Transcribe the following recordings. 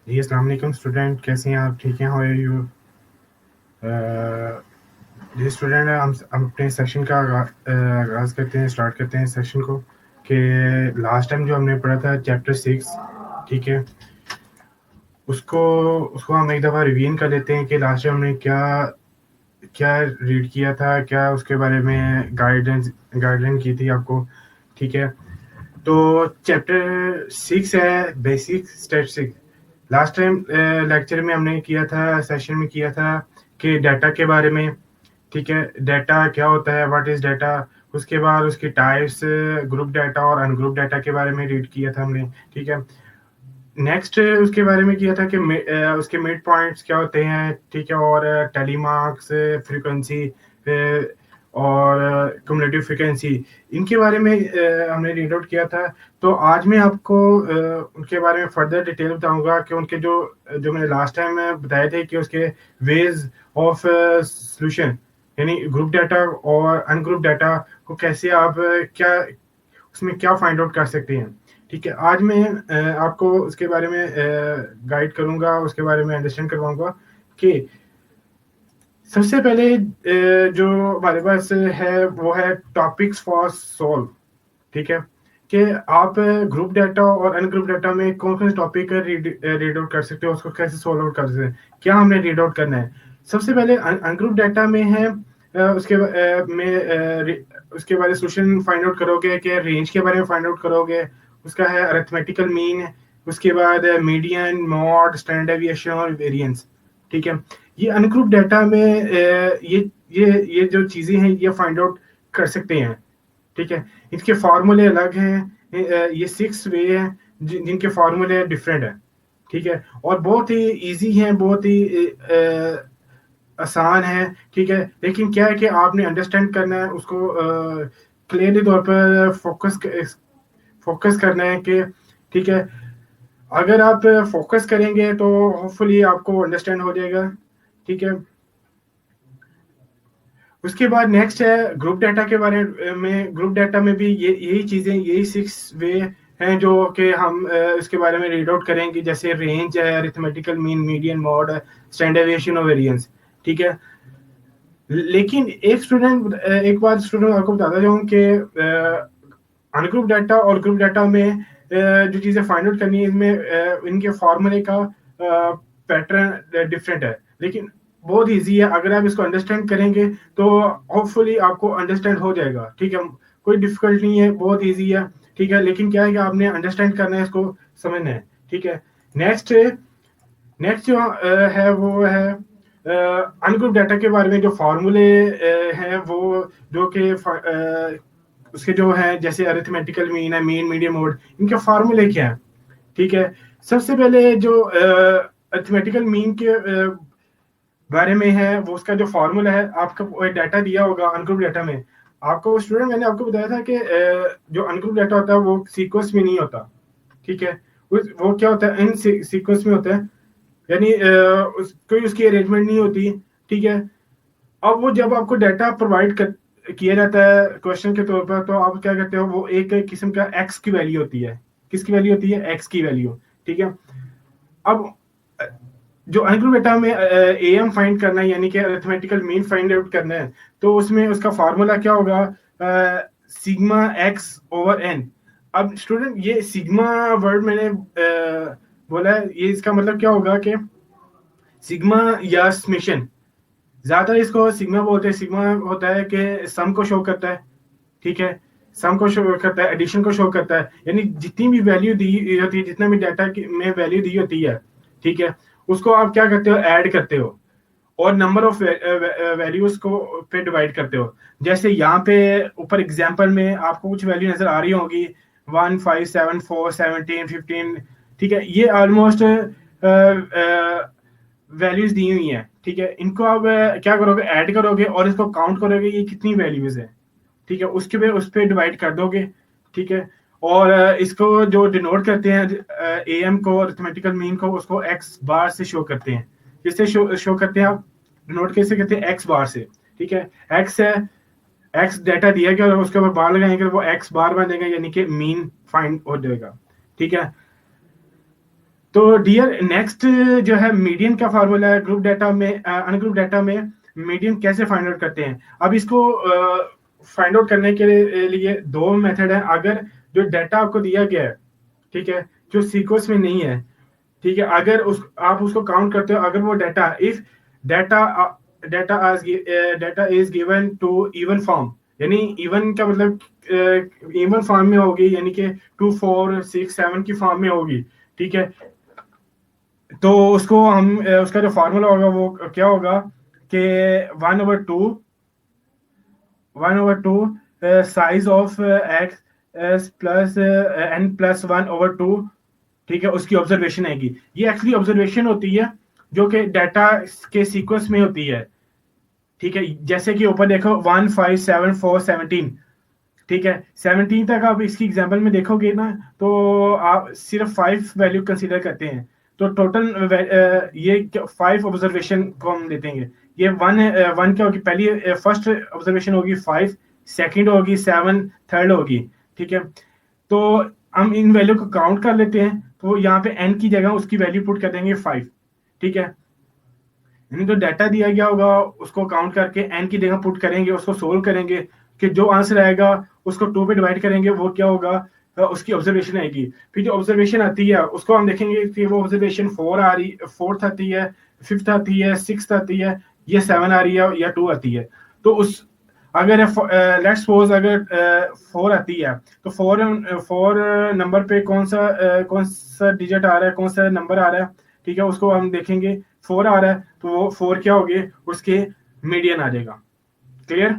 जी, अस्सलाम वालेकुम स्टूडेंट, कैसे हैं आप? ठीक हैं? How are you? जी स्टूडेंट, हम अपने सेशन का आगाज़ करते हैं, स्टार्ट करते हैं सेशन को कि लास्ट टाइम जो हमने पढ़ा था चैप्टर 6, ठीक है? उसको उसको हम एक दफ़ा रिवीजन कर लेते हैं कि लास्ट टाइम हमने क्या क्या रीड किया था, क्या उसके बारे में गाइडलाइन की थी आपको, ठीक है? तो चैप्टर 6 है basic statistics. Last time lecture में हमने किया था, सेशन में किया था कि डाटा के बारे में, ठीक है? डाटा क्या होता है, व्हाट इज़ डाटा? उसके बाद उसकी टाइप्स, ग्रुप डाटा और अनग्रुप डाटा के बारे में रीड किया था हमने, ठीक है? नेक्स्ट उसके बारे में किया था कि उसके मिड पॉइंट्स क्या होते हैं, ठीक है? और टेली मार्क्स, फ्रीक्वेंसी और क्युमुलेटिव फ्रीक्वेंसी, इनके बारे में हमने रीड आउट किया था। तो आज मैं आपको उनके बारे में फर्दर डिटेल बताऊंगा कि उनके जो जो मैंने लास्ट टाइम बताए थे कि उसके वेज ऑफ सॉल्यूशन, यानी ग्रुप डाटा और अनग्रुप डाटा को कैसे आप क्या उसमें क्या फाइंड आउट कर सकते हैं, ठीक है? आज मैं आपको उसके बारे में गाइड करूंगा, उसके बारे में अंडरस्टैंड करवाऊंगा कि सबसे पहले जो हमारे पास है वो है टॉपिक्स फॉर सॉल्व, ठीक है? कि आप ग्रुप डाटा और अनग्रुप डाटा में कौन-कौन से टॉपिक रीड आउट कर सकते हो, उसको कैसे सॉल्व आउट कर सकते हैं, क्या हमने रीड आउट करना है? सबसे पहले अनग्रुप डाटा में है उसके बारे में सॉल्यूशन फाइंड आउट करोगे कि रेंज के बारे में फाइंड आउट करोगे, उसका है अरिथमेटिकल मीन, उसके बाद मीडियन, मॉड, स्टैंडर्ड डेविएशन और वेरिएंस, ठीक है? ये अनग्रुप डाटा में ये जो चीज़ें हैं ये फाइंड आउट कर सकते हैं, ठीक है? इसके फार्मूले अलग हैं, ये 6 वे हैं जिनके फार्मूले डिफरेंट हैं, ठीक है? और बहुत ही ईज़ी हैं, बहुत ही आसान है, ठीक है? लेकिन क्या है कि आपने अंडरस्टैंड करना है उसको, क्लियरली तौर पर फोकस करना है कि ठीक है, अगर आप फोकस करेंगे तो होपफुली आपको अंडरस्टैंड हो जाएगा, ठीक है? उसके बाद नेक्स्ट है ग्रुप डाटा के बारे में। ग्रुप डाटा में भी ये यही चीज़ें, यही 6 वे हैं जो कि हम इसके बारे में रीड आउट करेंगे, जैसे रेंज है, arithmetical mean, median, mod, standard deviation और वेरिएंस, ठीक है? लेकिन एक बात स्टूडेंट आपको बताता जाऊँ कि अनग्रुप डाटा और ग्रुप डाटा में जो चीज़ें फाइंड आउट करनी है, इसमें इनके फॉर्मूले का पैटर्न डिफरेंट है, लेकिन बहुत ईजी है। अगर आप इसको अंडरस्टैंड करेंगे तो होपफुली आपको अंडरस्टैंड हो जाएगा, ठीक है? कोई डिफिकल्ट नहीं है, बहुत ईजी है, ठीक है? लेकिन क्या है कि आपने अंडरस्टैंड करना है, इसको समझना है, ठीक है? नेक्स्ट नेक्स्ट जो है वो है अनग्रुप डाटा के बारे में। जो फार्मूले हैं वो जो कि उसके जो है, जैसे अरिथमेटिकल मीन है, मीन, मीडियन, मोड, इनके फार्मूले क्या है, ठीक है? सबसे पहले जो अरिथमेटिकल मीन के बारे में है, वो उसका जो फॉर्मूला है, आपका डाटा दिया होगा अनग्रुप डाटा में। आपको स्टूडेंट मैंने आपको बताया था कि जो अनग्रुप डाटा होता है वो सीक्वेंस में नहीं होता, ठीक है? वो क्या होता है, इन सीक्वेंस में होता है, यानी कोई उसकी अरेंजमेंट नहीं होती, ठीक है? अब वो जब आपको डाटा प्रोवाइड कर किया जाता है क्वेश्चन के तौर पर, तो आप क्या करते हो, वो एक किस्म का एक्स की वैल्यू होती है। किसकी वैल्यू होती है? एक्स की वैल्यू, ठीक है? अब जो अनग्रुप डाटा में एम फाइंड करना है, यानी कि अरिथमेटिकल मीन फाइंड आउट करना है, तो उसमें उसका फार्मूला क्या होगा? Sigma x over n. अब स्टूडेंट ये सिग्मा वर्ड मैंने बोला है, ये इसका मतलब क्या होगा कि सिग्मा या समेशन, ज्यादा इसको सिग्मा बोलते हैं। सिग्मा होता है कि सम को शो करता है, ठीक है? सम को शो करता है, एडिशन को शो करता है, यानी जितनी भी वैल्यू दी होती है, जितना भी डाटा में वैल्यू दी होती है, ठीक है, उसको आप क्या करते हो? ऐड करते हो और नंबर ऑफ वैल्यूज को पे डिवाइड करते हो। जैसे यहाँ पे ऊपर एग्जांपल में आपको कुछ वैल्यू नजर आ रही होगी, 1 5 7 4 17 15, ठीक है? ये ऑलमोस्ट वैल्यूज दी हुई हैं, ठीक है? इनको आप क्या करोगे? ऐड करोगे और इसको काउंट करोगे, ये कितनी वैल्यूज है, ठीक है? उसके पे उस पे डिवाइड कर दोगे, ठीक है? और इसको जो डिनोट करते हैं एम को, अरिथमेटिकल मीन को, उसको एक्स बार से शो करते हैं। किससे शो करते हैं आप? डिनोट कैसे करते हैं? एक्स बार से, ठीक है? एक्स है, एक्स डाटा दिया गया और उसके ऊपर बार लगाएंगे, वो एक्स बार बनेगा, यानी कि मीन फाइंड हो जाएगा, ठीक है? तो डियर नेक्स्ट जो है मीडियन का फार्मूला है ग्रुप डाटा में, अनग्रुप डाटा में मीडियन कैसे फाइंड आउट करते हैं। अब इसको फाइंड आउट करने के लिए दो मेथड है। अगर जो डाटा आपको दिया गया है, ठीक है, जो सीक्वेंस में नहीं है, ठीक है, अगर आप उसको काउंट करते हो, अगर वो data if data data is given to even form, यानी इवन का मतलब इवन फॉर्म में होगी, यानी कि 2 4 6 7 की फॉर्म में होगी, ठीक है, तो उसको हम उसका जो फार्मूला होगा वो क्या होगा कि 1/2 size of x plus n plus 1/2, ठीक है, उसकी ऑब्जर्वेशन आएगी। ये एक्चुअली ऑब्जर्वेशन होती है जो कि डाटा के सीक्वेंस में होती है, ठीक है, जैसे कि ऊपर देखो 1 5 7 4 17, ठीक है, 17 तक आप इसकी एग्जांपल में देखोगे ना, तो आप सिर्फ 5 वैल्यू कंसीडर करते हैं, तो टोटल ये 5 ऑब्जर्वेशन को हम लेते हैं। ये वन क्या होगी, पहली फर्स्ट ऑब्जर्वेशन होगी 5, सेकंड होगी 7, थर्ड होगी, ठीक है, तो हम इन वैल्यू को काउंट कर लेते हैं, तो यहाँ पे n की जगह उसकी वैल्यू पुट कर देंगे 5, ठीक है, यानी जो डाटा दिया गया होगा उसको काउंट करके n की जगह पुट करेंगे, उसको सोल्व करेंगे, कि जो आंसर आएगा उसको 2 पे डिवाइड करेंगे, वो क्या होगा, उसकी ऑब्जर्वेशन आएगी। फिर जो ऑब्जर्वेशन आती है उसको हम देखेंगे कि वो ऑब्जर्वेशन 4 आ रही, 4th आती है, 5th आती है, 6th आती है, ये 7 आ रही है या 2 आती है। तो उस अगर लेट्स सपोज अगर 4 आती है, तो 4 नंबर पे कौन सा डिजिट आ रहा है, कौन सा नंबर आ रहा है, ठीक है, उसको हम देखेंगे। 4 आ रहा है तो वो 4 क्या होगी, उसके मीडियन आ जाएगा। क्लियर।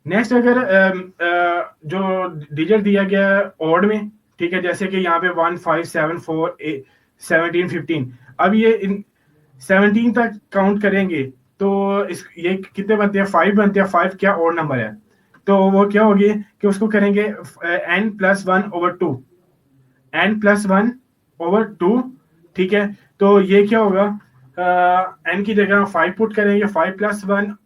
नेक्स्ट अगर जो डिजिट दिया गया है ऑड में, ठीक है, जैसे कि यहाँ पे 1 5 7 4 17 15, अब ये 17 तक काउंट करेंगे तो ये कितने बनते हैं, 5 बनते हैं। 5 क्या ऑड नंबर है, तो वो क्या होगी कि उसको करेंगे n + 1/2, n + 1/2, ठीक है, तो ये क्या होगा, n की जगह 5 पुट करेंगे, 5 + 1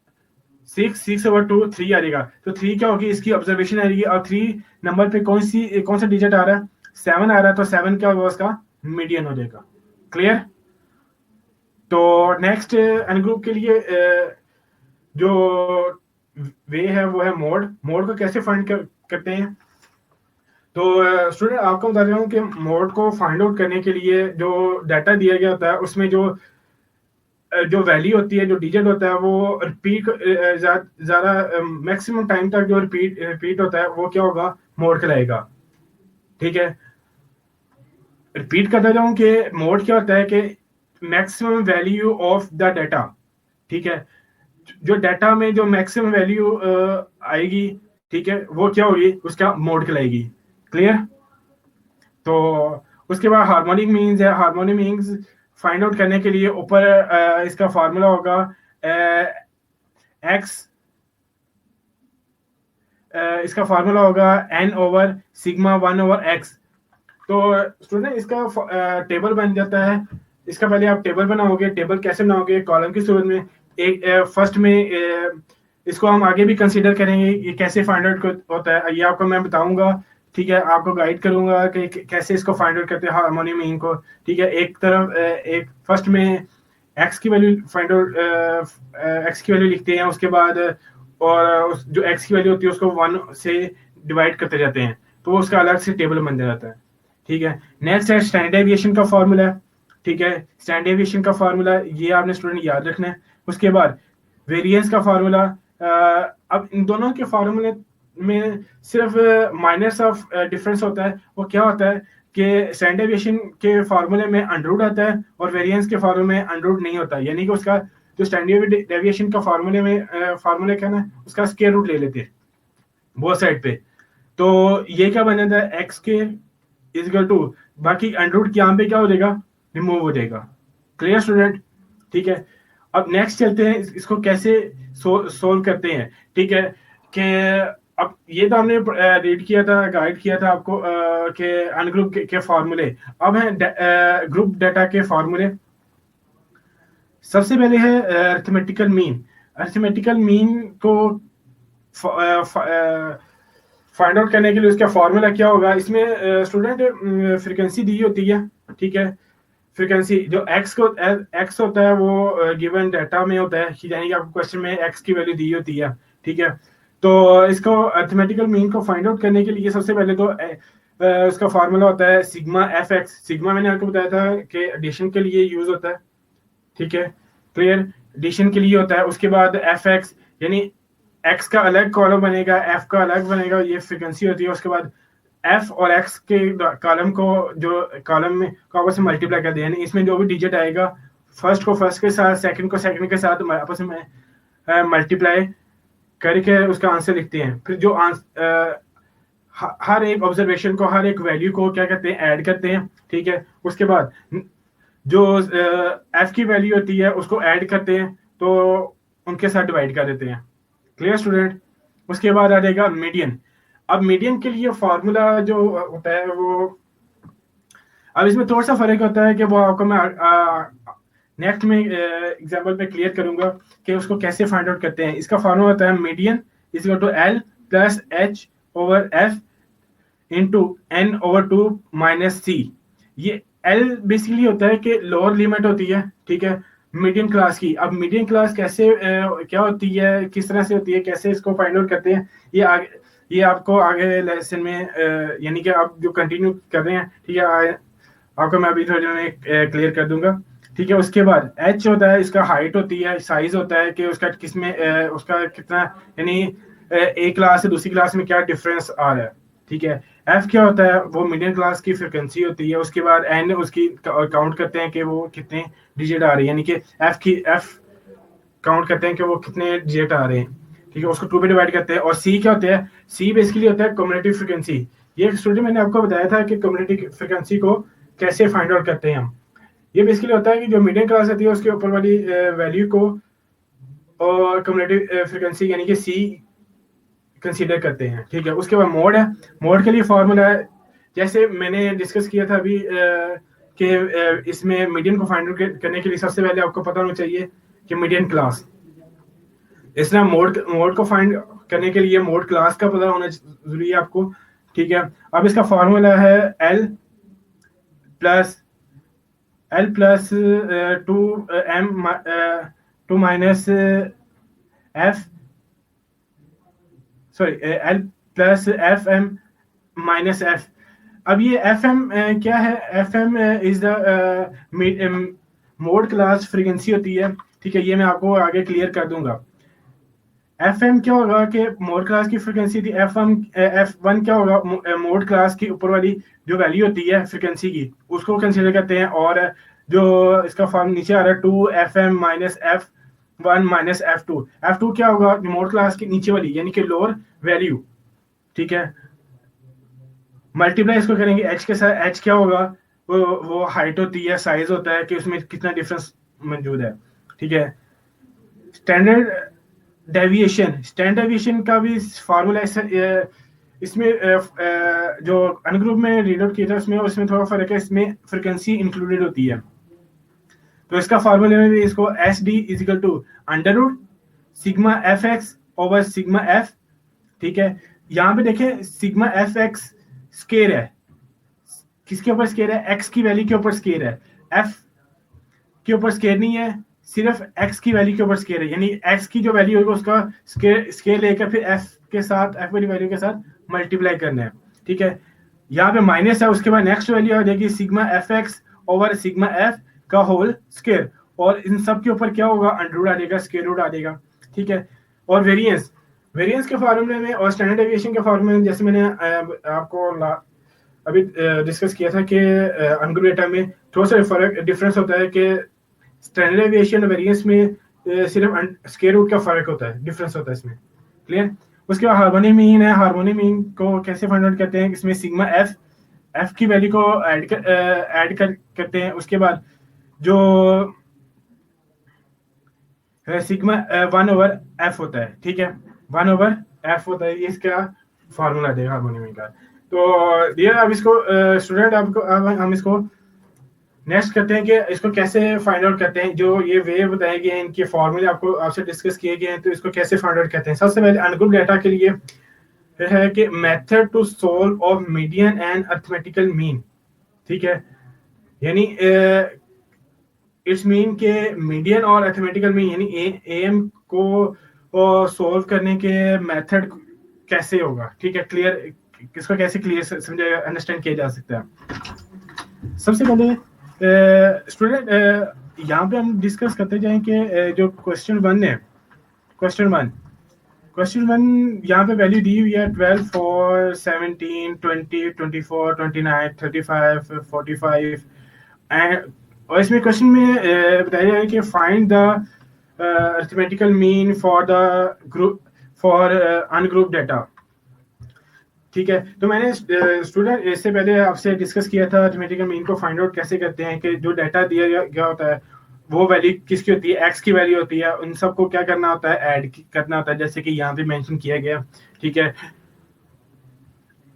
6, 6/2 3 आ जाएगा, तो 3 क्या होगी, इसकी ऑब्जर्वेशन आएगी। और 3 नंबर पे कौन सा डिजिट आ रहा है, 7 आ रहा है, तो 7 क्या होगा, उसका मीडियन हो जाएगा। क्लियर। तो नेक्स्ट एन ग्रुप के लिए जो वे है वो है मोड को कैसे फाइंड करते हैं। तो स्टूडेंट आपको बता रहा हूँ कि मोड को फाइंड आउट करने के लिए जो डाटा दिया गया होता है उसमें जो वैल्यू होती है, जो डिजिट होता है, वो रिपीट ज्यादा मैक्सिमम टाइम तक जो रिपीट होता है वो क्या होगा, मोड कहलाएगा। ठीक है, रिपीट करता जाऊं कि मोड क्या होता है कि maximum value of the data, ठीक है, जो डाटा में जो मैक्सिमम वैल्यू आएगी, ठीक है, वो क्या होगी, उसका मोड कहलाएगी। क्लियर। तो उसके बाद हार्मोनिक मीन्स है। हार्मोनिक मीन्स फाइंड आउट करने के लिए ऊपर इसका फार्मूला होगा एक्स, इसका फार्मूला होगा n/σ1/x। तो स्टूडेंट इसका टेबल बन जाता है। इसका पहले आप टेबल बनाओगे। टेबल कैसे बनाओगे, कॉलम की सूरत में। एक फर्स्ट में इसको हम आगे भी कंसीडर करेंगे ये कैसे फाइंड आउट होता है, ये आपको मैं बताऊंगा। ठीक है, आपको गाइड करूंगा कि कैसे इसको फाइंड आउट करते हैं हार्मोनिक मीन को। ठीक है, एक तरफ एक फर्स्ट में एक्स की वैल्यू फाइंड आउट, एक्स की वैल्यू लिखते हैं, उसके बाद और जो एक्स की वैल्यू होती है उसको 1 से डिवाइड करते जाते हैं, तो उसका अलग से टेबल बन जाता है। ठीक है, नेक्स्ट है स्टैंडर्ड डेविएशन का फार्मूला। ठीक है, स्टैंडर्ड डेविएशन का फार्मूला ये आपने स्टूडेंट याद रखना है। उसके बाद वेरिएंस का फार्मूला। अब इन दोनों के फार्मूले में सिर्फ माइनस ऑफ डिफरेंस होता है। वो क्या होता है कि स्टैंडर्ड डेविएशन के फार्मूले में अंडररूट आता है और वेरिएंस के फार्मूले में अंडररूट नहीं होता, यानी कि उसका जो स्टैंडर्ड डेविएशन का फार्मूले में फार्मूले क्या ना, उसका स्क्वायर रूट ले लेते हैं बोथ साइड पे। तो ये क्या बन जाता है, एक्स के इक्वल टू, बाकी अंडररूट यहाँ पे क्या हो जाएगा, रिमूव हो जाएगा। Clear student. ठीक है, अब नेक्स्ट चलते हैं इसको कैसे सोल्व करते हैं। ठीक है, कि अब ये तो हमने रीड किया था, गाइड किया था आपको कि अनग्रुप के फार्मूले। अब है ग्रुप डाटा के फार्मूले। सबसे पहले है अरिथमेटिकल मीन। अरिथमेटिकल मीन को फाइंड आउट करने के लिए उसका फॉर्मूला क्या होगा। इसमें स्टूडेंट फ्रीक्वेंसी दी होती है। ठीक है, फ्रीक्वेंसी जो एक्स होता है वो गिवन डाटा में होता है, यानी कि आपको क्वेश्चन में एक्स की वैल्यू दी होती है, ठीक है। तो इसको अरिथमेटिकल मीन को फाइंड आउट करने के लिए सबसे पहले तो उसका फार्मूला होता है सिग्मा एफ एक्स। सिग्मा मैंने आपको बताया था कि एडिशन के लिए यूज होता है, ठीक है, क्लियर, एडिशन के लिए होता है। उसके बाद एफ एक्स यानी एक्स का अलग कॉलम बनेगा, एफ का अलग बनेगा, ये फ्रीक्वेंसी होती है। उसके बाद एफ और एक्स के कॉलम को जो कॉलम में को आपस में मल्टीप्लाई कर दिया, यानी इसमें जो भी डिजिट आएगा फर्स्ट को फर्स्ट के साथ, सेकंड को सेकंड के साथ आपस में मल्टीप्लाई करके उसका आंसर लिखते हैं। फिर जो हर एक ऑब्जर्वेशन को, हर एक वैल्यू को क्या कहते हैं, ऐड करते हैं, ठीक है। उसके बाद जो एफ की वैल्यू होती है उसको ऐड करते हैं, तो उनके साथ डिवाइड कर देते हैं। Clear student? उसके बाद आ जाएगा मीडियन। अब मीडियन के लिए फॉर्मूला जो होता है वो, अब इसमें थोड़ा सा फर्क होता है कि वो आपको मैं नेक्स्ट में एग्जांपल पे क्लियर करूंगा कि उसको कैसे फाइंड आउट करते हैं। इसका फॉर्मूला होता है median is equal to L plus H over F into N over 2 minus C. ये एल बेसिकली होता है कि लोअर लिमिट होती है, ठीक है, मीडियन क्लास की। अब मीडियन क्लास कैसे क्या होती है, किस तरह से होती है, कैसे इसको फाइंड आउट करते हैं, ये आपको आगे लेसन में यानी कि आप जो कंटिन्यू कर रहे हैं, ठीक है, आपको मैं अभी थोड़ी में क्लियर कर दूंगा, ठीक है। उसके बाद एच होता है, इसका हाइट होती है, साइज होता है कि उसका किसमें उसका कितना, यानी एक क्लास से दूसरी क्लास में क्या डिफरेंस आ रहा है, ठीक है। एफ क्या होता है, वो मीडियम क्लास की फ्रिक्वेंसी होती है। उसके बाद एन उसकी काउंट करते हैं कि वो कितने डिजिट आ रहे हैं, यानी कि एफ काउंट करते हैं कि वो कितने डिजिट आ रहे हैं, ठीक है, उसको 2 पे डिवाइड करते हैं। और सी क्या होता है, सी बेसिकली होता है कम्युनिटी फ्रिक्वेंसी। ये स्टूडेंट मैंने आपको बताया था कि कम्युनिटी फ्रिक्वेंसी को कैसे फाइंड आउट करते हैं हम। ये बेसिकली होता है कि जो मीडियम क्लास होती है उसके ऊपर वाली वैल्यू को और कम्युनिटी फ्रिक्वेंसी यानी कि सी कंसीडर करते हैं, ठीक है। उसके बाद मोड है, मोड के लिए फॉर्मूला है, जैसे मैंने डिस्कस किया था अभी कि इसमें मीडियन को फाइंड आउट करने के लिए सबसे पहले आपको पता होना चाहिए कि मीडियन क्लास, इसलिए मोड को फाइंड करने के लिए मोड क्लास का पता होना जरूरी है आपको, ठीक है। अब इसका फॉर्मूला है l plus 2 minus f, sorry l plus f m minus f. अब ये एफ एम क्या है, f m is the mode class frequency होती है, ठीक है। ये मैं आपको आगे क्लियर कर दूंगा। एफ एम क्या होगा कि मोड क्लास की फ्रीक्वेंसी थी, एफ वन क्या होगा, मोड क्लास की ऊपर वाली जो वैल्यू होती है फ्रीक्वेंसी की उसको कंसिडर करते हैं। और जो इसका फॉर्म नीचे आ रहा है 2 f m minus f one minus f two क्या होगा, मोड क्लास की नीचे वाली यानी कि लोअर वैल्यू, ठीक है। मल्टीप्लाई इसको करेंगे एच के साथ, एच क्या होगा, वो हाइट होती है, साइज होता है कि उसमें कितना डिफरेंस मौजूद है, ठीक है। स्टैंडर्ड डेविएशन का भी फार्मूला इसमें जो अनग्रुप में रीड आउट किया था उसमें थोड़ा फर्क है, इसमें फ्रिक्वेंसी इंक्लूडेड होती है। तो इसका फार्मूले में भी इसको s d is equal to under root sigma f x over sigma f, ठीक है। यहाँ पे देखें सिग्मा एफ एक्स स्केयर है, किसके ऊपर स्केयर है, एक्स की वैल्यू के ऊपर स्केयर है, एफ के ऊपर स्केयर नहीं है, सिर्फ एक्स की वैल्यू के ऊपर स्केयर है, यानी एक्स की जो वैल्यू होगी उसका स्केयर लेकर फिर एफ के साथ, एफ वाली वैल्यू के साथ मल्टीप्लाई करना है, ठीक है। यहाँ पे माइनस है, उसके बाद नेक्स्ट वैल्यू आ जाएगी sigma f x over sigma F का होल स्केयर, और इन सब के ऊपर क्या होगा, अंडर रूट आ जाएगा, स्केयर रूट आ जाएगा, ठीक है। और वेरिएंस के फॉर्मूले में और स्टैंडर्ड डेविएशन के फॉर्मूले में जैसे मैंने आपको अभी डिस्कस किया था कि अनग्रुप डेटा में थोड़ा सा फर्क डिफरेंस होता है कि स्टैंडर्ड डेविएशन और वेरिएंस में सिर्फ स्क्वायर रूट का फर्क होता है, डिफरेंस होता है इसमें, क्लियर। उसके बाद हार्मोनिक मीन है, हार्मोनिक मीन को कैसे फाइंड आउट करते हैं, इसमें सिग्मा एफ की वैल्यू को ऐड करते हैं। उसके बाद जो सिग्मा 1 ओवर एफ होता है, ठीक है, 1 ओवर एफ होता है, ये इसका फार्मूला देगा हार्मोनिक मीन का। तो डियर अब इसको स्टूडेंट आपको अब हम इसको नेक्स्ट करते हैं कि इसको कैसे फाइंड आउट करते हैं। जो ये वे बताए गए हैं, इनके फॉर्मूले आपको आपसे डिस्कस किए गए हैं, तो इसको कैसे फाइंड आउट करते हैं। सबसे पहले अनग्रुप डेटा के लिए है कि method to solve of median and arithmetical mean, ठीक है, यानी इट्स मीन के मीडियन और अरिथमेटिकल मीन यानी एएम को सॉल्व करने के मेथड कैसे होगा, ठीक है, क्लियर, किसको कैसे क्लियर समझे अंडरस्टैंड किया जा सकता है। सबसे पहले स्टूडेंट यहाँ पे हम डिस्कस करते जाएं कि जो क्वेश्चन वन है, क्वेश्चन वन यहाँ पे वैल्यू दी हुई है 12 4 17 20 24 29 35 45 एंड, और इसमें क्वेश्चन में बताया गया है कि find the arithmetical mean for the group for ungroup data. ठीक है, तो मैंने स्टूडेंट इससे पहले आपसे डिस्कस किया था अरिथमेटिकल मीन को फाइंड आउट कैसे करते हैं, कि जो डाटा दिया गया होता है वो वैल्यू किसकी होती है, एक्स की वैल्यू होती है, उन सबको क्या करना होता है, ऐड करना होता है, जैसे कि यहाँ पे मेंशन किया गया। ठीक है,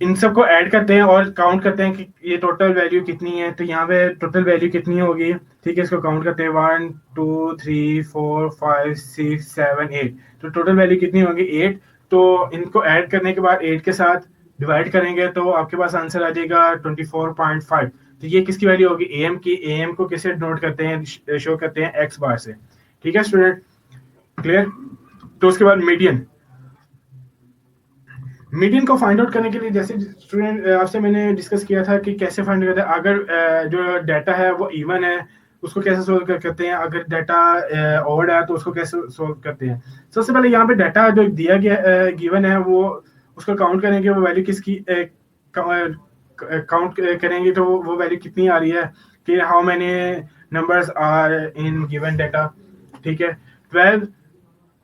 इन सबको ऐड करते हैं और काउंट करते हैं कि ये टोटल वैल्यू कितनी है, तो यहाँ पे टोटल वैल्यू कितनी होगी। ठीक है, इसको काउंट करते हैं 1 2 3 4 5 6 7 8, तो टोटल वैल्यू कितनी होगी 8। तो इनको ऐड करने के बाद 8 के साथ डिवाइड करेंगे तो आपके पास आंसर आ जाएगा 24.5। तो ये किसकी वैल्यू होगी, एएम की। एएम को किसे नोट करते हैं, शो करते हैं एक्स बार से। ठीक है स्टूडेंट, क्लियर। तो उसके बाद मीडियन को फाइंड आउट करने के लिए, जैसे स्टूडेंट आपसे मैंने डिस्कस किया था कि कैसे फाइंड करते हैं, अगर जो डाटा है वो इवन है उसको कैसे सोल्व करते हैं, अगर डाटा ऑड है तो उसको कैसे सोल्व करते हैं। सबसे पहले यहाँ पे डाटा जो दिया गया गिवन है वो उसको काउंट करेंगे, वो वैल्यू किसकी काउंट करेंगे तो वो वैल्यू कितनी आ रही है, कि how many numbers are in given data. ठीक है, 12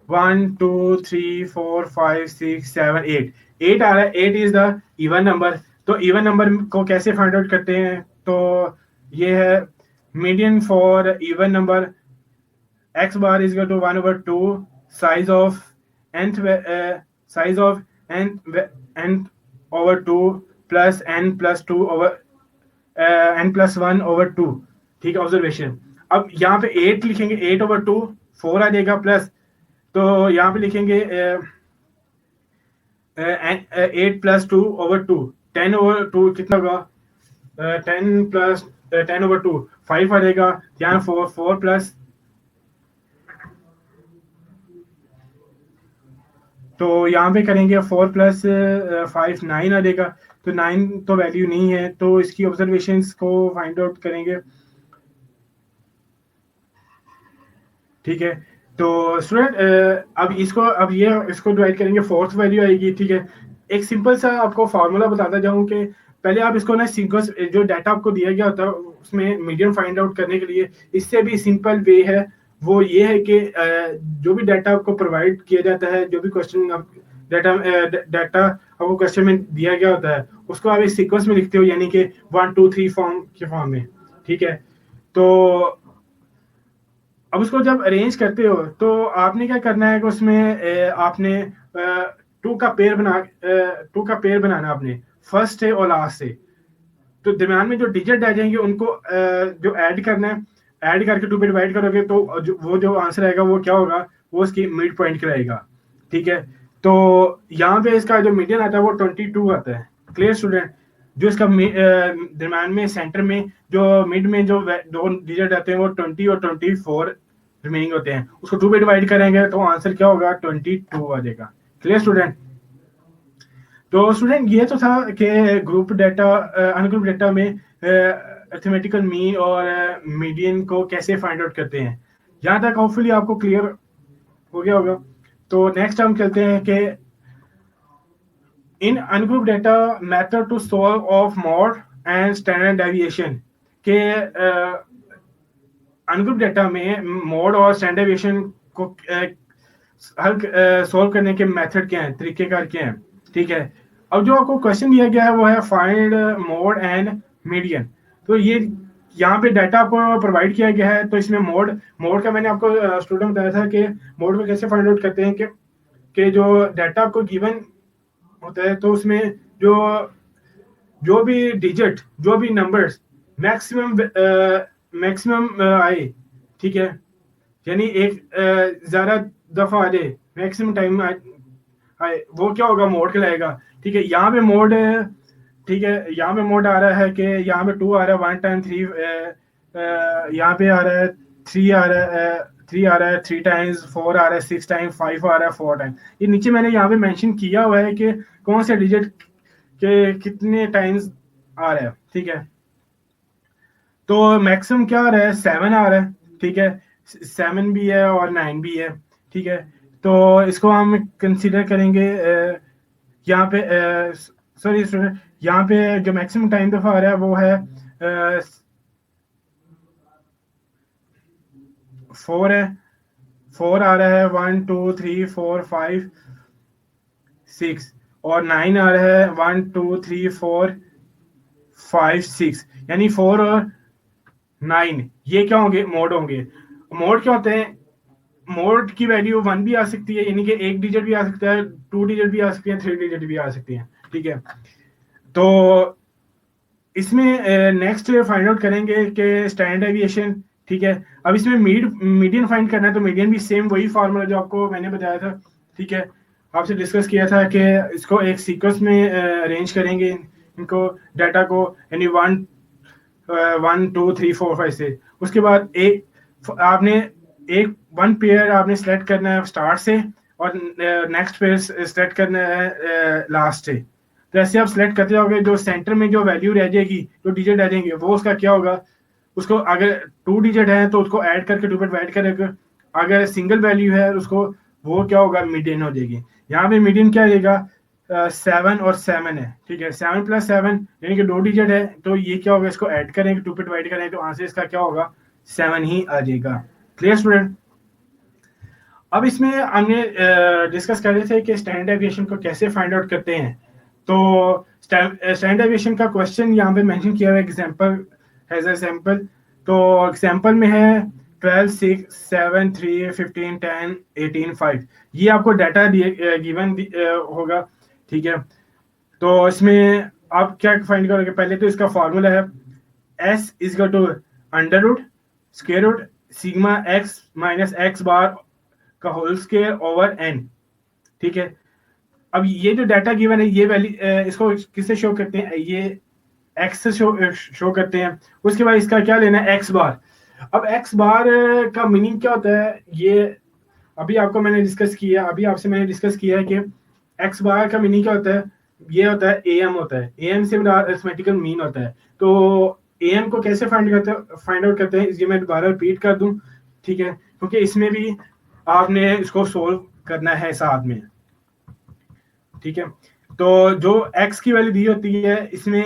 1 2 3 4 5 6 7 8 8 आ रहा है, 8 इज द इवन नंबर। तो इवन नंबर को कैसे फाइंड आउट करते हैं, तो ये है median for even number, x bar is equal to 1/2 size of nth size of n over 2 plus n plus 2 over n plus 1 over 2। ठीक है, ऑब्जर्वेशन। अब यहाँ पे 8 लिखेंगे, 8/2 4 आ जाएगा प्लस, तो यहाँ पे लिखेंगे 8 plus 2/2 10/2 कितना होगा, 10 plus 10/2 5 आ जाएगा, यहाँ 4 प्लस, तो यहाँ पे करेंगे 4 प्लस 5 9 आ जाएगा, तो 9 तो वैल्यू नहीं है, तो इसकी ऑब्जर्वेशंस को फाइंड आउट करेंगे। ठीक है, तो स्टूडेंट अब इसको डिवाइड करेंगे, फोर्थ वैल्यू आएगी। ठीक है, एक सिंपल सा आपको फार्मूला बताता जाऊं कि पहले आप इसको ना सीक्वेंस, जो डाटा आपको दिया गया होता है उसमें मीडियन फाइंड आउट करने के लिए इससे भी सिंपल वे है, वो ये है कि जो भी डाटा आपको प्रोवाइड किया जाता है, जो भी क्वेश्चन डाटा आपको क्वेश्चन में दिया गया होता है उसको आप इस सीक्वेंस में लिखते हो, यानी कि 1 2 3 फॉर्म के फॉर्म में। ठीक है, तो अब उसको जब अरेंज करते हो तो आपने क्या करना है कि उसमें आपने टू का पेयर बनाना आपने, फर्स्ट से और लास्ट से। तो दरम्यान में जो डिजिट आ जाएंगे उनको जो ऐड करना है, ऐड करके 2 पे डिवाइड करोगे तो वो जो आंसर आएगा वो क्या होगा, वो उसकी मिड पॉइंट कहलाएगा। ठीक है, तो यहाँ पे इसका जो मीडियन आता है वो 22 आता है। क्लियर स्टूडेंट, जो इसका दरम्यान में सेंटर में जो मिड में जो दो डिजिट आते हैं वो 20 और 24 रिमेनिंग होते हैं, उसको 2 पे डिवाइड करेंगे तो आंसर क्या होगा, 22 आ जाएगा। क्लियर स्टूडेंट, तो स्टूडेंट ये तो था कि ग्रुप डाटा अनग्रुप डाटा में अरिथमेटिकल मीन और मीडियन को कैसे फाइंड आउट करते हैं। यहाँ तक होपफुली आपको क्लियर हो गया होगा। तो नेक्स्ट हम चलते हैं कि in ungroup data method to solve of mode and standard deviation, के अनग्रुप डाटा में मॉड और स्टैंडर्ड डेविएशन को हल सॉल्व करने के मेथड क्या हैं, तरीकेकार क्या हैं। ठीक है, अब जो आपको क्वेश्चन दिया गया है वो है फाइंड मोड एंड मीडियन। तो ये यहाँ पे डाटा आपको प्रोवाइड किया गया है, तो इसमें मोड का मैंने आपको स्टूडेंट बताया था कि मोड में कैसे फाइंड आउट करते हैं कि जो डाटा आपको गिवन होता है तो उसमें जो भी डिजिट, जो भी नंबर्स मैक्सिमम आए, ठीक है, यानी एक ज्यादा दफा आ जाए, मैक्सिमम टाइम आए, वो क्या होगा, मोड कहलाएगा। ठीक है, यहाँ पे मोड, ठीक है, यहाँ पे मोड आ रहा है कि यहाँ पे 2 आ रहा है 1 टाइम 3, यहाँ पे आ रहा है 3 आ रहा है, 3 आ रहा है, 3 टाइम्स, 4 आ रहा है, 6 टाइम्स, 5 आ रहा है, 4 टाइम्स। ये नीचे मैंने यहाँ पे मेंशन किया हुआ है कि कौन से डिजिट के कितने टाइम्स आ रहा है, ठीक है। तो मैक्सिमम क्या आ रहा है, 7 आ रहा है, ठीक है। 7 भी है और 9 भी है, ठीक है। तो इसको हम कंसीडर करेंगे यहाँ पे, सॉरी स्टूडेंट, यहाँ पे जो मैक्सिमम टाइम दफा आ रहा है वो है 4 है, 4 आ रहा है, 1 2 3 4 5 6, और 9 आ रहा है, 1 2 3 4 5 6, यानी 4 और 9 ये क्या होंगे, मोड होंगे। मोड क्या होते हैं, मोड की वैल्यू 1 भी आ सकती है, यानी कि एक डिजिट भी आ सकता है, 2 डिजिट भी आ सकती है, 3 डिजिट भी आ सकती है, ठीक है। तो इसमें नेक्स्ट फाइंड आउट करेंगे कि स्टैंडर्ड डेविएशन, ठीक है। अब इसमें मीडियन फाइंड करना है, तो मीडियन भी सेम वही फार्मूला जो आपको मैंने बताया था, ठीक है। आपसे डिस्कस किया था कि इसको एक सीक्वेंस में अरेंज करेंगे इनको, डाटा को, यानी 1 2 3 4 5 से। उसके बाद एक आपने एक वन पेयर आपने सेलेक्ट करना है स्टार्ट से, और नेक्स्ट पेयर सेलेक्ट करना है लास्ट से। तो ऐसे आप सेलेक्ट करते जाओगे, जो सेंटर में जो वैल्यू रह जाएगी, जो डिजिट रह जाएंगे, वो उसका क्या होगा, उसको अगर 2 डिजिट है तो उसको ऐड करके 2 बिट ऐड करेगा, अगर सिंगल वैल्यू है उसको, वो क्या होगा, मीडियन हो जाएगी। यहाँ पे मीडियन क्या रहेगा, 7 और 7 है, ठीक है। 7 + 7 यानी कि 2 डिजिट है, तो ये क्या होगा, इसको ऐड करेंगे, 2 बिट ऐड करेंगे, तो आंसर इसका क्या होगा, 7 ही आ जाएगा। Clear student. अब इसमें हमने डिस्कस कर रहे थे कि स्टैंडर्ड डेविएशन को कैसे फाइंड आउट करते हैं। तो स्टैंडर्ड डेविएशन का क्वेश्चन यहाँ पे मेंशन किया हुआ है, एग्जांपल एज एग्जांपल। तो एग्जांपल में है 12 6 7 3 15 10 18 5, ये आपको डाटा गिवन होगा, ठीक है। तो इसमें आप क्या फाइंड करोगे, पहले तो इसका फॉर्मूला है S = under root square root sigma x minus x bar का होल स्क्वायर ओवर n, ठीक है। अब ये जो डाटा गिवन है, ये वैल्यू इसको किससे शो करते हैं, ये x से शो करते हैं। उसके बाद इसका क्या लेना है, x बार। अब x बार का मीनिंग क्या होता है, ये अभी आपको मैंने डिस्कस किया, अभी आपसे मैंने डिस्कस किया है कि x बार का मीनिंग क्या होता है, ये होता है am, होता है am से अरिथमेटिकल मीन होता है। तो am को कैसे फाइंड आउट करते हैं, ये मैं दोबारा रिपीट कर दूं, ठीक है, क्योंकि इसमें भी आपने इसको सोल्व करना है साथ में, ठीक है। तो जो x की वैल्यू दी होती है, इसमें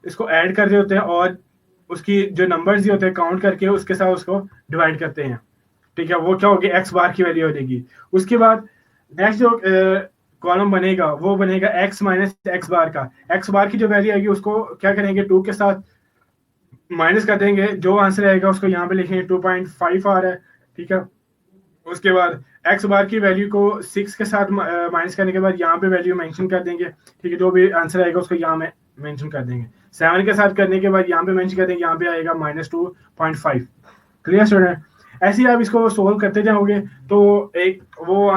इसको ऐड कर रहे होते हैं, और उसकी जो नंबर्स दी होते हैं काउंट करके उसके साथ उसको डिवाइड करते हैं, ठीक है। वो क्या होगी, x बार की वैल्यू हो जाएगी। उसके बाद नेक्स्ट जो कॉलम बनेगा वो बनेगा x माइनस एक्स बार का। x बार की जो वैल्यू आएगी उसको क्या करेंगे, 2 के साथ माइनस कर देंगे, जो आंसर आएगा उसको यहाँ पे लिखेंगे 2.5 आ रहा है, ठीक है। उसके बाद एक्स बार की वैल्यू को 6 के साथ माइनस करने के बाद यहाँ पे वैल्यू मेंशन कर देंगे, ठीक है। जो भी आंसर आएगा उसको यहाँ में मेंशन कर देंगे। 7 के साथ करने के बाद यहाँ पे मेंशन कर देंगे, यहाँ पे आएगा -2.5। Clear student. ऐसे ही आप इसको सोल्व करते जाओगे तो एक वो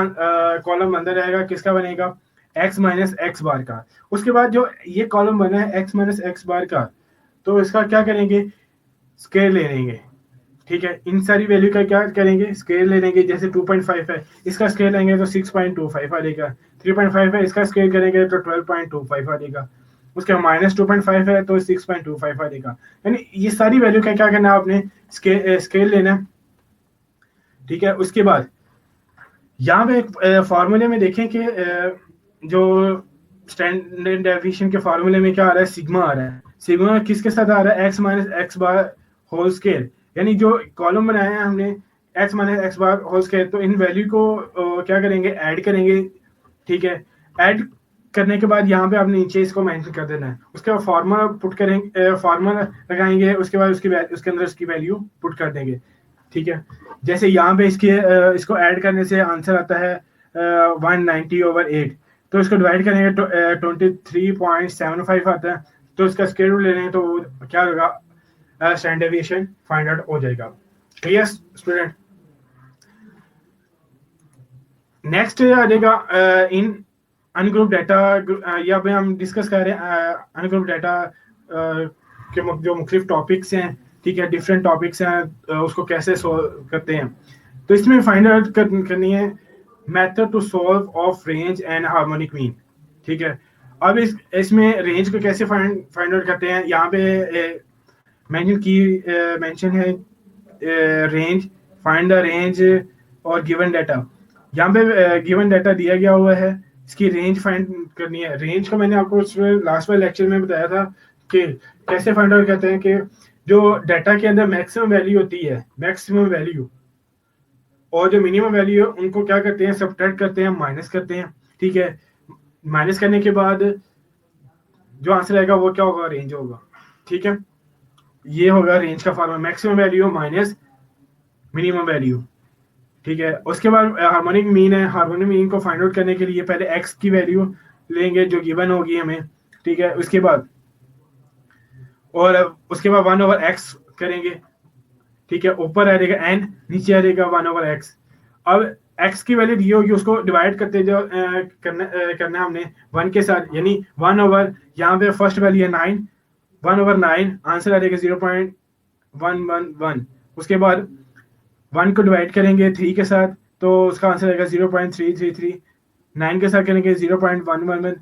कॉलम अंदर रहेगा, किसका बनेगा, x माइनस एक्स बार का। उसके बाद जो ये कॉलम बना है x माइनस एक्स बार का, तो इसका क्या करेंगे, स्केल ले लेंगे, ठीक है। इन सारी वैल्यू का क्या करेंगे, स्केल ले लेंगे। जैसे 2.5 है, इसका स्केल लेंगे तो 6.25 आ जाएगा। 3.5 है, इसका स्केल करेंगे तो 12.25 आ जाएगा। उसके -2.5 है तो 6.25 आ जाएगा। यानी ये सारी वैल्यू का क्या करना है, आपने स्केल लेना है, ठीक है। उसके बाद यहाँ पे एक फार्मूले में देखें कि जो स्टैंडर्ड डेविएशन के फार्मूले में क्या आ रहा है, सिग्मा आ रहा है। सिग्मा किसके साथ आ रहा है, x minus x bar whole square, यानी जो कॉलम बनाया है हमने x minus x bar whole square, तो इन वैल्यू को क्या करेंगे, ऐड करेंगे, ठीक है। ऐड करने के बाद यहाँ पे आपने नीचे इसको मेंशन कर देना है। उसके बाद फार्मूला पुट करेंगे, फार्मूला लगाएंगे, उसके बाद उसके अंदर उसकी वैल्यू पुट कर देंगे, ठीक है। जैसे यहाँ पे इसको ऐड करने से आंसर आता है 190/8, तो इसको डिवाइड करेंगे तो 23.75 आता है। तो इसका स्क्वायर रूट ले लेंगे तो क्या होगा, स्टैंडर्ड डेविएशन फाइंड आउट हो जाएगा। Clear student. नेक्स्ट आ जाएगा इन अनग्रुप डाटा, या हम डिस्कस कर रहे हैं अनग्रुप डाटा के जो मुख्तलिफ टॉपिक्स हैं, ठीक है, डिफरेंट टॉपिक्स हैं, उसको कैसे सोल्व करते हैं। तो इसमें फाइंड आउट करनी है method to solve of range and harmonic mean. ठीक है, अब इसमें रेंज को कैसे फाइंड आउट करते हैं, यहाँ पे मेंशन है रेंज, फाइंड द रेंज और गिवन डाटा। यहाँ पे गिवन डाटा दिया गया हुआ है, इसकी रेंज फाइंड करनी है। रेंज को मैंने आपको लास्ट वाले लेक्चर में बताया था कि कैसे फाइंड आउट करते हैं कि जो डाटा के अंदर मैक्सिमम वैल्यू होती है, मैक्सिमम वैल्यू और जो मिनिमम वैल्यू है उनको क्या करते हैं, सब्ट्रैक्ट करते हैं, माइनस करते हैं। ठीक है, माइनस करने के बाद जो आंसर आएगा वो क्या होगा, रेंज होगा। ठीक है, ये होगा रेंज का formula, maximum value minus minimum value. ठीक है, उसके बाद हार्मोनिक मीन है। हार्मोनिक मीन को फाइंड आउट करने के लिए पहले एक्स की वैल्यू लेंगे जो गिवन होगी हमें। ठीक है, उसके बाद उसके बाद 1/x करेंगे। ठीक है, ऊपर आ जाएगा n, नीचे आ जाएगा 1/x। अब x की वैल्यू दी होगी, उसको डिवाइड करते जो करना हमने 1 के साथ, यानी 1/, यहाँ पे फर्स्ट वैल्यू है 9, 1/9, आंसर आ जाएगा 0.111। उसके बाद 1 को डिवाइड करेंगे 3 के साथ तो उसका आंसर आएगा 0.333। 9 के साथ करेंगे 0.111।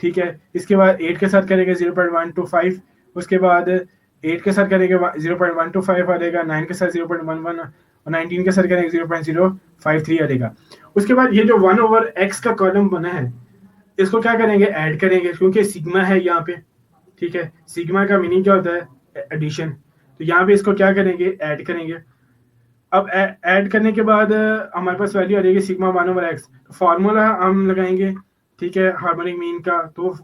ठीक है, इसके बाद 8 के साथ करेंगे 0.125। उसके बाद 8 के साथ करेंगे 0.125 आ जाएगा, 9 के साथ 0.11 और 19 के साथ करेंगे 0.053 आ जाएगा। उसके बाद ये जो 1/x का कॉलम बना है इसको क्या करेंगे, ऐड करेंगे, क्योंकि सिग्मा है यहाँ पे। ठीक है, सिग्मा का मीनिंग क्या होता है, एडिशन। तो यहाँ पे इसको क्या करेंगे, ऐड करेंगे। अब ऐड करने के बाद हमारे पास वैल्यू आ जाएगी सिग्मा 1/x। तो फार्मूला हम लगाएंगे, ठीक है, हार्मोनिक मीन का, तो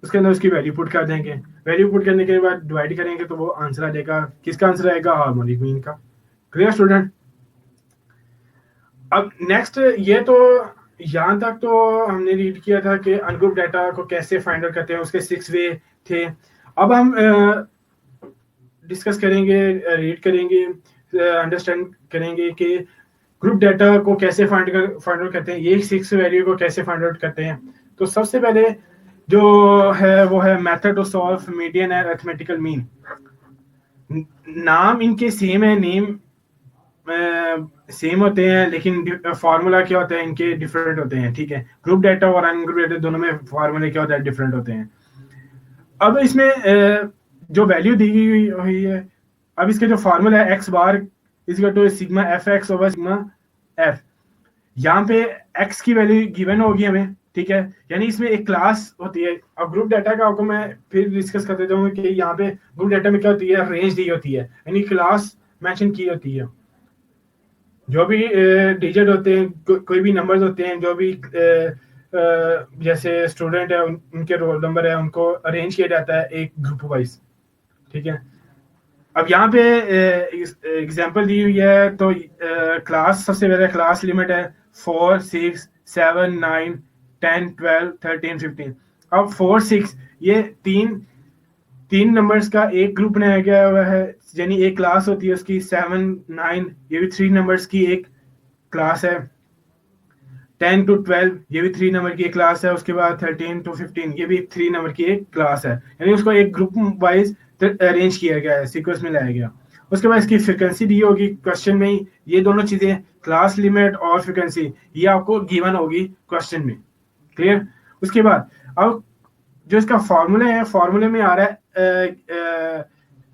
उसके अंदर उसकी वैल्यू पुट कर देंगे। वैल्यू पुट करने के बाद डिवाइड करेंगे तो वो आंसर आ जाएगा, किसका आंसर आएगा, हार्मोनिक मीन का। Clear student. अब नेक्स्ट, ये तो यहाँ तक तो हमने रीड किया था कि अनग्रुप डाटा को कैसे फाइंड आउट करते हैं, उसके 6 वे थे। अब हम डिस्कस करेंगे, रीड करेंगे, अंडरस्टैंड करेंगे कि ग्रुप डाटा को कैसे फाइंड आउट करते हैं, ये 6 वैल्यू को कैसे फाइंड आउट करते हैं। तो सबसे पहले जो है वो है method to solve median and arithmetical mean. नाम इनके सेम है, नेम सेम होते हैं, लेकिन फार्मूला क्या होता है इनके डिफरेंट होते हैं। ठीक है, ग्रुप डाटा और अनग्रुप डाटा दोनों में फार्मूले क्या होता है, डिफरेंट होते हैं। अब इसमें जो वैल्यू दी हुई है, अब इसके जो फार्मूला है x bar equal to sigma fx over sigma f। यहाँ पे x की वैल्यू गिवन होगी हमें। ठीक है, यानी इसमें एक क्लास होती है। अब ग्रुप डाटा का आपको मैं फिर डिस्कस करते जाऊंगा कि यहाँ पे ग्रुप डाटा में क्या होती है, रेंज दी होती है, यानी क्लास मेंशन की होती है। जो भी डिजिट होते हैं, कोई भी नंबर्स होते हैं, जो भी जैसे स्टूडेंट है उनके रोल नंबर है, उनको अरेंज किया जाता है एक ग्रुप वाइज। ठीक है, अब यहाँ पे एग्जांपल दी हुई है, तो क्लास सबसे पहले क्लास लिमिट है 4, 6, 7, 9, 10, 12, 13, 15। अब 4, 6 ये तीन नंबर्स का एक ग्रुप बनाया गया हुआ है, यानी एक क्लास होती है उसकी। 7, 9 ये भी 3 नंबर्स की एक क्लास है। 10 to 12 ये भी 3 नंबर की एक क्लास है। उसके बाद 13 to 15 ये भी 3 नंबर की एक क्लास है, यानी उसको एक ग्रुप वाइज अरेंज किया गया है, सीक्वेंस में लाया गया। उसके बाद इसकी फ्रीक्वेंसी दी होगी क्वेश्चन में ही। ये दोनों चीजें, क्लास लिमिट और फ्रीक्वेंसी, ये आपको गिवन होगी क्वेश्चन में। क्लियर। उसके बाद अब जो इसका फॉर्मूला है, फॉर्मूले में आ रहा है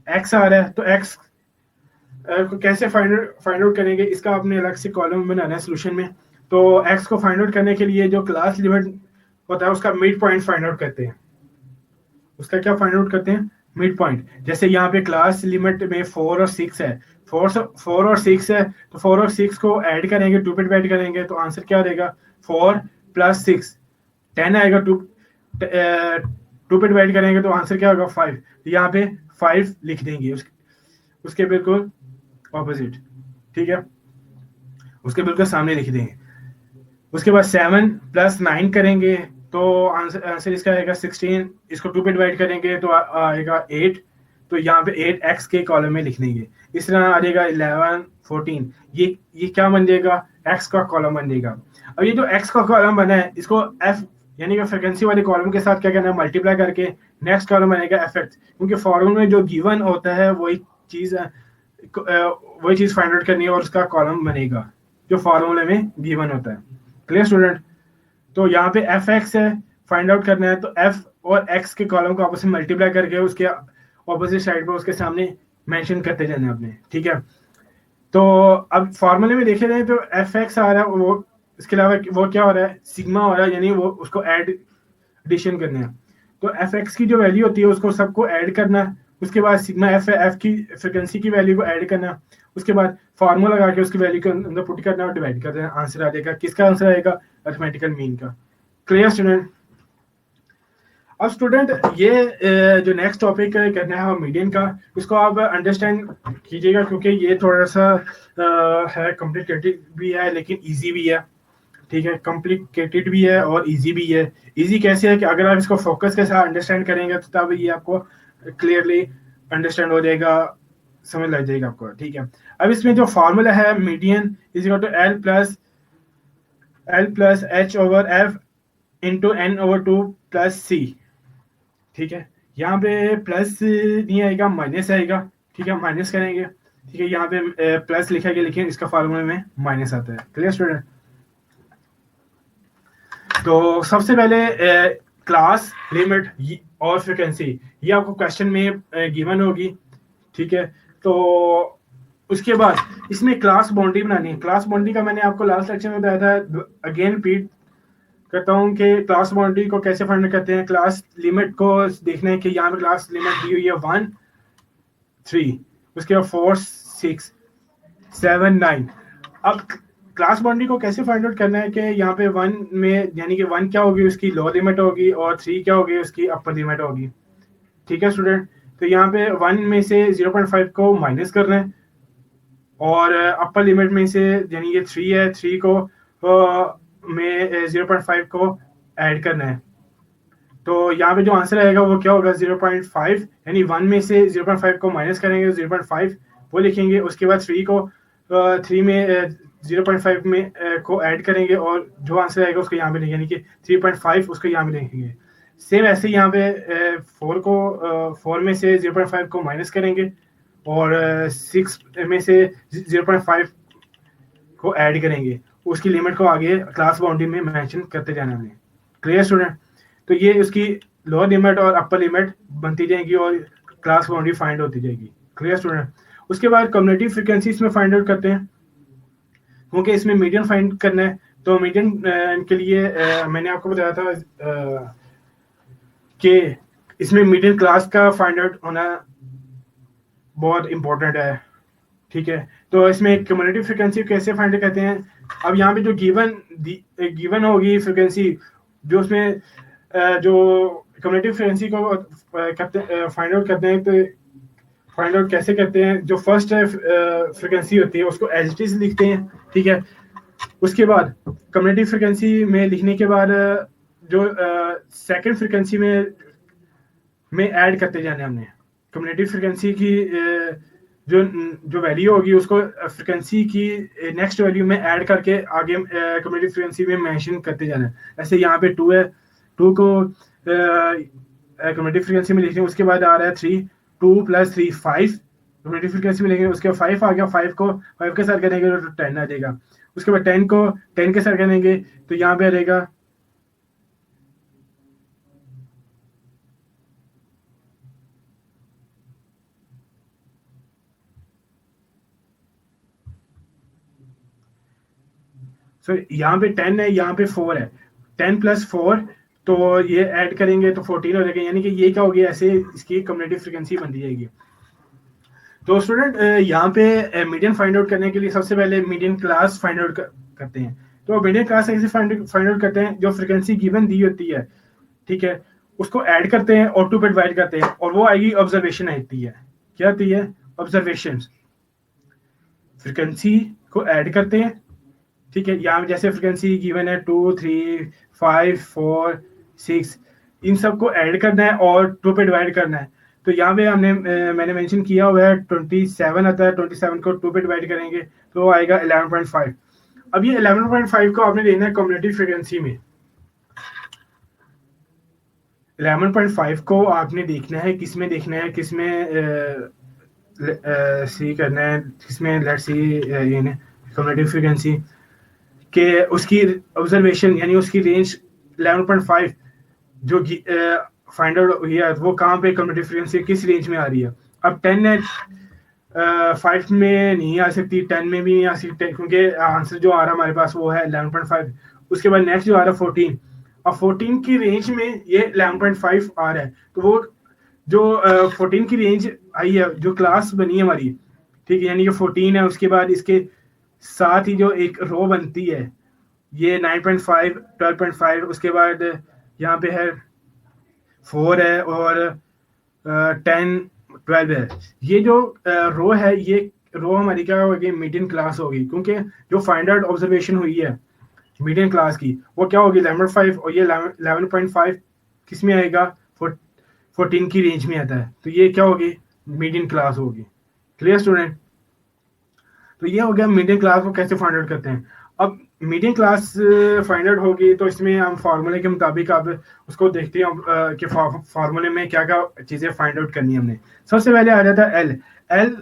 एक्स आ रहा है, तो एक्स को कैसे फाइंड आउट करेंगे, इसका आपने अलग से कॉलम बनाना है सोल्यूशन में। तो एक्स को फाइंड आउट करने के लिए जो क्लास लिमिट होता है उसका मिड पॉइंट फाइंड आउट करते हैं। उसका क्या फाइंड आउट करते हैं, मिड पॉइंट। जैसे यहाँ पे क्लास लिमिट में 4 और 6 है, 4 और 6 है, तो 4 और 6 को ऐड करेंगे, 2 पे डिवाइड करेंगे तो आंसर क्या देगा, 4 + 6 10 आएगा। 2 पे डिवाइड करेंगे तो आंसर क्या होगा, 5। यहाँ पे 5 लिख देंगे, उसके बिल्कुल ऑपोजिट। ठीक है, उसके बिल्कुल सामने लिख देंगे। उसके बाद 7 + 9 करेंगे तो आंसर इसका आएगा 16। इसको 2 पे डिवाइड करेंगे तो आएगा 8। तो यहाँ पे 8x के कॉलम में लिख देंगे। इस तरह आ जाएगा 11, 14। ये क्या बन जाएगा, x का कॉलम बन जाएगा। अब ये जो x का कॉलम बना है इसको f यानी कि फ्रीक्वेंसी वाले कॉलम के साथ क्या करना है, मल्टीप्लाई करके नेक्स्ट कॉलम बनेगा fx, क्योंकि फॉर्मूले में जो गिवन होता है वही चीज वही चीज फाइंड आउट करनी है और उसका कॉलम बनेगा जो फॉर्मूले में गिवन होता है। Clear student? तो यहाँ पे एफ एक्स है, फाइंड आउट करना है, तो एफ और एक्स के कॉलम को आपस में मल्टीप्लाई करके उसके ऑपोजिट साइड पे उसके सामने मेंशन करते जाना है आपने, ठीक है। तो अब फॉर्मूले में देखे जाए तो एफ एक्स आ रहा है, वो इसके अलावा वो क्या हो रहा है, सिग्मा हो रहा है, यानी वो उसको ऐड एडिशन करना है। तो एफ एक्स की जो वैल्यू होती है उसको सबको ऐड करना है, उसके बाद सिग्मा एफ की फ्रिक्वेंसी की वैल्यू को ऐड करना, उसके बाद फार्मूला लगा के उसकी वैल्यू को अंदर पुट करना और डिवाइड कर देना, आंसर आ जाएगा। किसका आंसर आएगा? अरिथमेटिकल मीन का। Clear student? अब स्टूडेंट ये जो नेक्स्ट टॉपिक करना है मीडियन का, उसको आप अंडरस्टैंड कीजिएगा क्योंकि ये थोड़ा सा है कॉम्प्लिकेटेड भी है लेकिन इजी भी है, ठीक है। कॉम्प्लिकेटेड भी है और इजी भी है। इजी कैसे है कि अगर आप इसको फोकस के साथ अंडरस्टैंड करेंगे तो तब ये आपको क्लियरली अंडरस्टैंड हो जाएगा, समझ लग जाएगा आपको, ठीक है। अब इसमें जो फॉर्मूला है median is equal to L plus H over F into N over two plus C, ठीक है। यहाँ पे प्लस नहीं आएगा, माइनस आएगा, ठीक है। माइनस करेंगे, ठीक है। यहाँ पे प्लस लिखा गया लेकिन इसका फॉर्मूला में माइनस आता है। Clear student? तो सबसे पहले क्लास लिमिट और फ्रिक्वेंसी ये आपको क्वेश्चन में गिवन होगी, ठीक है। तो उसके बाद इसमें क्लास बाउंड्री बनानी है। क्लास बाउंड्री का मैंने आपको लास्ट लेक्चर में बताया था, अगेन रिपीट करता हूँ कि क्लास बाउंड्री को कैसे फाइंड करते हैं। क्लास लिमिट को देखना है कि यहाँ पे क्लास लिमिट दी हुई है 1 3, उसके बाद 4 6 7 9। अब क्लास बाउंड्री को कैसे फाइंड आउट करना है कि यहाँ पे 1 में यानी कि 1 क्या होगी, उसकी लोअर लिमिट होगी, और 3 क्या होगी, उसकी अपर लिमिट होगी, ठीक है स्टूडेंट। तो यहाँ पे 1 में से 0.5 को माइनस करना है और अपर लिमिट में से यानी कि 3 है, 3 को में 0.5 को ऐड करना है। तो यहाँ पे जो आंसर आएगा वो क्या होगा, 0.5, यानी 1 में से 0.5 को माइनस करेंगे, 0.5 वो लिखेंगे, उसके बाद 3 को 3 में 0.5 में को ऐड करेंगे और जो आंसर आएगा उसको यहाँ पे लिखेंगे, यानी कि 3.5 उसको यहाँ पे लिखेंगे। सेम ऐसे यहाँ पे 4 में से 0.5 को माइनस करेंगे और 6 में से 0.5 को ऐड करेंगे, उसकी लिमिट को आगे क्लास बाउंड्री में मेंशन करते जाना हमें। Clear student? तो ये उसकी लोअर लिमिट और अपर लिमिट बनती जाएगी और क्लास बाउंड्री फाइंड होती जाएगी। Clear student? उसके बाद कम्युनिटी फ्रीक्वेंसी इसमें फाइंड आउट करते हैं क्योंकि इसमें मीडियन फाइंड करना है। तो मीडियन के लिए मैंने आपको बताया था कि इसमें मीडियन क्लास का फाइंड आउट होना बहुत इंपॉर्टेंट है, ठीक है। तो इसमें कम्युनिटी फ्रीक्वेंसी कैसे फाइंड करते हैं। अब यहाँ पे जो गिवन होगी फ्रीक्वेंसी, जो उसमें जो कम्युनिटी फ्रीक्वेंसी को फाइंड आउट करते हैं, तो फाइंड आउट कैसे करते हैं, जो फर्स्ट फ्रीक्वेंसी होती है उसको एज इट इज लिखते हैं, ठीक है। उसके बाद कम्युनिटी फ्रीक्वेंसी में लिखने के बाद जो सेकंड फ्रीक्वेंसी में ऐड करते जाने हमने कम्युनिटी फ्रीक्वेंसी की जो वैल्यू होगी उसको फ्रीक्वेंसी की नेक्स्ट वैल्यू में ऐड करके आगे कम्युनिटी फ्रीक्वेंसी में मेंशन करते जाना है। ऐसे यहाँ पे 2 है, 2 को कम्युनिटी फ्रीक्वेंसी में लिखेंगे, उसके बाद आ रहा है 3, 2 + 3 5 कम्युनिटी फ्रीक्वेंसी में लिखेंगे, उसके बाद 5 आ गया, 5 को 5 के साथ करेंगे तो 10 आ जाएगा, उसके बाद 10 को 10 के साथ करेंगे तो यहाँ पे आ जाएगा यहाँ पे 10 है, यहाँ पे 4 है, 10 + 4 तो ये ऐड करेंगे तो 14 हो जाएगा, यानी कि ये क्या होगी, ऐसे इसकी कम्युनिटी फ्रीक्वेंसी बनती जाएगी। तो स्टूडेंट यहाँ पे मीडियन फाइंड आउट करने के लिए सबसे पहले मीडियन क्लास फाइंड आउट करते हैं। तो मीडियन क्लास ऐसे फाइंड आउट करते हैं, जो फ्रीक्वेंसी गिवन दी होती है, ठीक है, उसको ऐड करते हैं और 2 पे डिवाइड करते हैं और वो आएगी ऑब्जर्वेशन आती है। क्या आती है? ऑब्जर्वेशन। फ्रीक्वेंसी को ऐड करते हैं, ठीक है। यहाँ जैसे फ्रीक्वेंसी गिवन है 2 3 5 4 6, इन सबको ऐड करना है और 2 पे डिवाइड करना है। तो यहाँ पे मैंने मेंशन किया हुआ है 27 आता है, 27 को 2 पे डिवाइड करेंगे तो आएगा 11.5। अब ये 11.5 को आपने लेना है कम्युनिटी फ्रीक्वेंसी में। 11.5 को आपने देखना है किस में सी करना है, इसमें let's see in community frequency के उसकी ऑब्जर्वेशन यानी उसकी रेंज 11.5 जो फाइंड आउट हुई है वो कहाँ पे कम्युनिटी फ्रीक्वेंसी किस रेंज में आ रही है। अब 10 है, 5 में नहीं आ सकती, 10 में भी नहीं आ सकती क्योंकि आंसर जो आ रहा है हमारे पास वो है 11.5। उसके बाद नेक्स्ट जो आ रहा है 14, अब 14 की रेंज में ये 11.5 आ रहा है, तो वो जो 14 की रेंज आई है जो क्लास बनी है हमारी, ठीक है, यानी कि 14 है, उसके बाद इसके साथ ही जो एक रो बनती है ये 9.5 12.5, उसके बाद यहाँ पे है 4 है और 10 12 है। ये जो रो है ये रो हमारी क्या होगी, मीडियन क्लास होगी, क्योंकि जो फाइंड आउट ऑब्जर्वेशन हुई है मीडियन क्लास की वो क्या होगी 11.5, और ये 11.5 किस में आएगा 14 की रेंज में आता है, तो ये क्या होगी मीडियन क्लास होगी। Clear student? तो ये हो गया मीडियन क्लास को कैसे फाइंड आउट करते हैं। अब मीडियन क्लास फाइंड आउट होगी तो इसमें हम फार्मूले के मुताबिक अब उसको देखते हैं कि फार्मूले में क्या क्या चीज़ें फाइंड आउट करनी है हमने। सबसे पहले आ जाता है एल। एल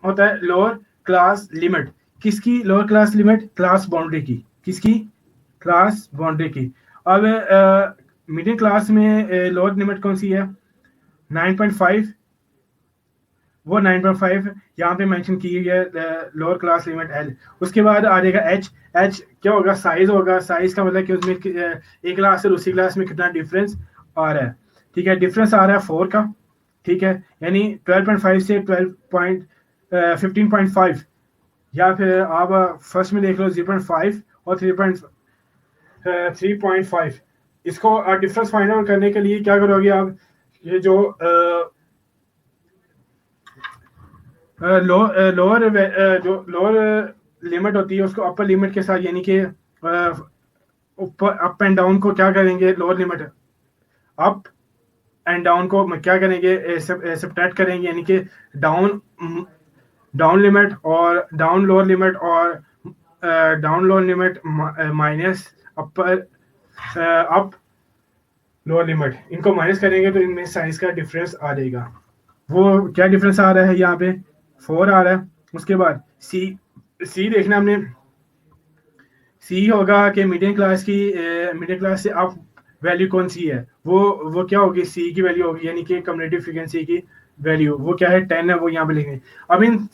होता है लोअर क्लास लिमिट। किसकी lower class limit? Class boundary की। किसकी? क्लास बाउंड्री की। अब मीडियन क्लास में लोअर लिमिट कौन सी है? 9.5। वो 9.5 यहाँ पे मेंशन की हुई है लोअर क्लास लिमिट एल। उसके बाद आ जाएगा एच। एच क्या होगा? साइज होगा। साइज का मतलब कि उसमें एक क्लास से दूसरी क्लास में कितना डिफरेंस आ रहा है। ठीक है, डिफरेंस आ रहा है 4 का। ठीक है, यानी 12.5 से 15.5, या फिर आप फर्स्ट में देख लो 0.5 और 3.5। इसको डिफरेंस फाइंड आउट करने के लिए क्या करोगे आप, ये जो लोअर जो लोअर लिमिट होती है उसको अपर लिमिट के साथ, यानी कि ऊपर अप एंड डाउन को क्या करेंगे, lower limit up and down को क्या करेंगे, सब्ट्रैक्ट करेंगे, यानी कि डाउन डाउन लिमिट और डाउन लोअर लिमिट और डाउन लोअर लिमिट माइनस अपर अप लोअर लिमिट, इनको माइनस करेंगे तो इनमें साइज का डिफरेंस आ जाएगा। वो क्या डिफरेंस आ रहा है यहाँ पे? 4 आ रहा है। उसके बाद सी। सी देखना हमने, सी होगा कि मीडियम क्लास की मीडियम क्लास से अप वैल्यू कौन सी है, वो क्या होगी? सी की वैल्यू होगी, यानी कि कम्युनिटी फ्रीक्वेंसी की वैल्यू वो क्या है? 10 है, वो यहाँ पे लिखेंगे। अब in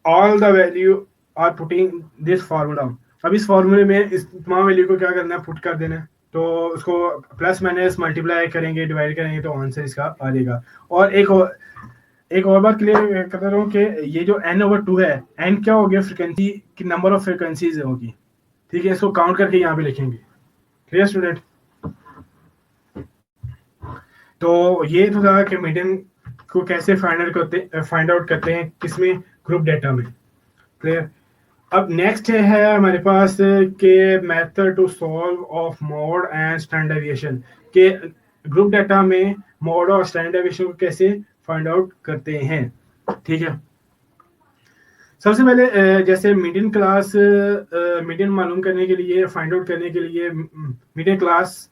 all the value are putting this formula. अब इस फार्मूले में इस तमाम वैल्यू को क्या करना है? पुट कर देना है। तो उसको प्लस माइनस मल्टीप्लाई करेंगे, डिवाइड करेंगे, तो आंसर इसका आ जाएगा। और एक और बात क्लियर करता रहूँ कि ये जो n/2 है, n क्या हो गया? फ्रिक्वेंसी की नंबर ऑफ फ्रिक्वेंसीज होगी। ठीक है, इसको काउंट करके यहाँ पे लिखेंगे। Clear student? तो ये तो था कि मीडियन को कैसे फाइंड आउट करते हैं किसमें? ग्रुप डेटा में। क्लियर? अब नेक्स्ट है हमारे पास के method to solve of mode and standard deviation, के ग्रुप डेटा में मोड और स्टैंडर्ड डेविएशन को कैसे फाइंड आउट करते हैं। ठीक है, सबसे पहले जैसे मीडियन क्लास मीडियन मालूम करने के लिए, फाइंड आउट करने के लिए मीडियन क्लास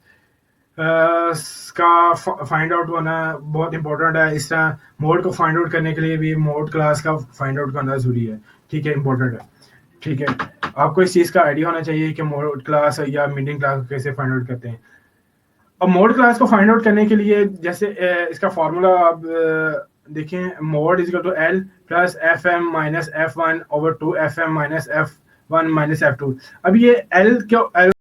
का फाइंड आउट होना बहुत इंपॉर्टेंट है। इस तरह मोड को फाइंड आउट करने के लिए भी मोड क्लास का फाइंड आउट करना जरूरी है। ठीक है, इंपॉर्टेंट है। ठीक है, आपको इस चीज़ का आइडिया होना चाहिए कि मोड क्लास या मीडियन क्लास को कैसे फाइंड आउट करते हैं। अब मोड क्लास को फाइंड आउट करने के लिए जैसे इसका फॉर्मूला आप देखें, mode is equal to L plus f m minus F1/2 FM - F1 - F2। अब ये एल क्यों, एल